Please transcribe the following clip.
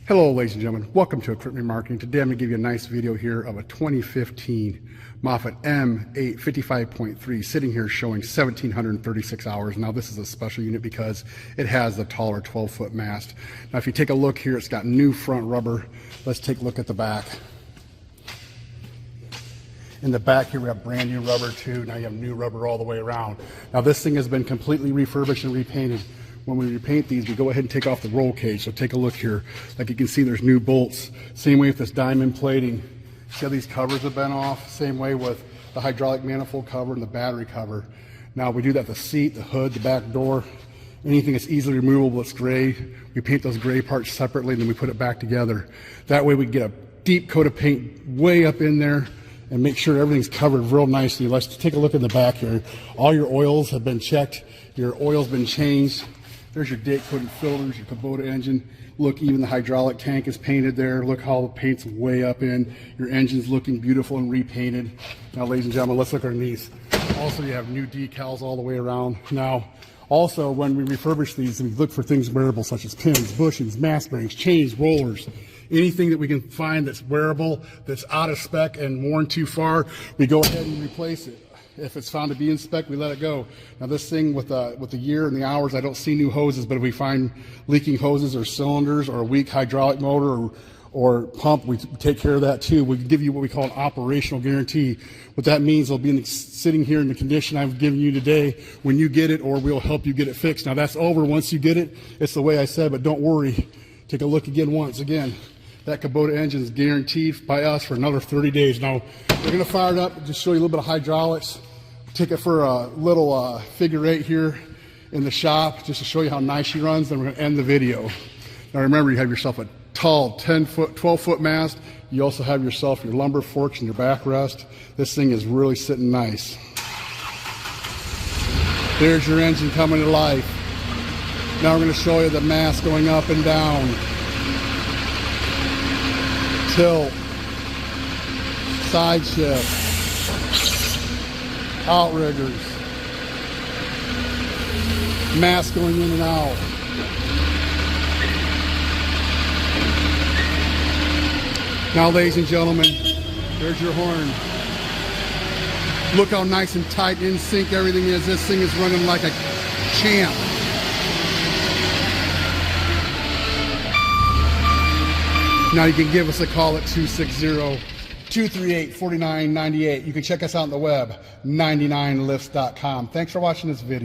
Hello ladies and gentlemen, welcome to Equipment Marketing. Today I'm going to give you a nice video here of a 2015 MOFFETT M8 55.3 sitting here showing 1,736 hours. Now this is a special unit because it has the taller 12-foot mast. Now if you take a look here, it's got new front rubber. Let's take a look at the back. In the back here we have brand new rubber too. Now you have new rubber all the way around. Now this thing has been completely refurbished and repainted. When we repaint these, we go ahead and take off the roll cage. So take a look here. Like you can see, there's new bolts. Same way with this diamond plating. See how these covers have been off? Same way with the hydraulic manifold cover and the battery cover. Now we do that the seat, the hood, the back door, anything that's easily removable that's gray. We paint those gray parts separately and then we put it back together. That way we can get a deep coat of paint way up in there and make sure everything's covered real nicely. Let's take a look in the back here. All your oils have been checked. Your oil's been changed. There's your date coded filters, your Kubota engine. Look, even the hydraulic tank is painted there. Look how the paint's way up in. Your engine's looking beautiful and repainted. Now, ladies and gentlemen, let's look underneath. Also, you have new decals all the way around. Now, also, when we refurbish these, we look for things wearable, such as pins, bushings, mast bearings, chains, rollers. Anything that we can find that's wearable, that's out of spec and worn too far, we go ahead and replace it. If it's found to be in spec, we let it go. Now this thing with the year and the hours, I don't see new hoses, but if we find leaking hoses or cylinders or a weak hydraulic motor or pump, we take care of that too. We give you what we call an operational guarantee. What that means, it'll be sitting here in the condition I've given you today when you get it, or we'll help you get it fixed. Now that's over once you get it. It's the way I said, but don't worry. Take a look again once again. That Kubota engine is guaranteed by us for another 30 days. Now, we're going to fire it up, just show you a little bit of hydraulics. Take it for a little figure eight here in the shop, just to show you how nice she runs, then we're going to end the video. Now remember, you have yourself a tall 10-foot, 12-foot mast. You also have yourself your lumbar forks and your backrest. This thing is really sitting nice. There's your engine coming to life. Now we're going to show you the mast going up and down. Tilt, side shift, outriggers, mast going in and out. Now, ladies and gentlemen, there's your horn. Look how nice and tight, in sync everything is. This thing is running like a champ. Now you can give us a call at 260-238-4998. You can check us out on the web, 99lifts.com. Thanks for watching this video.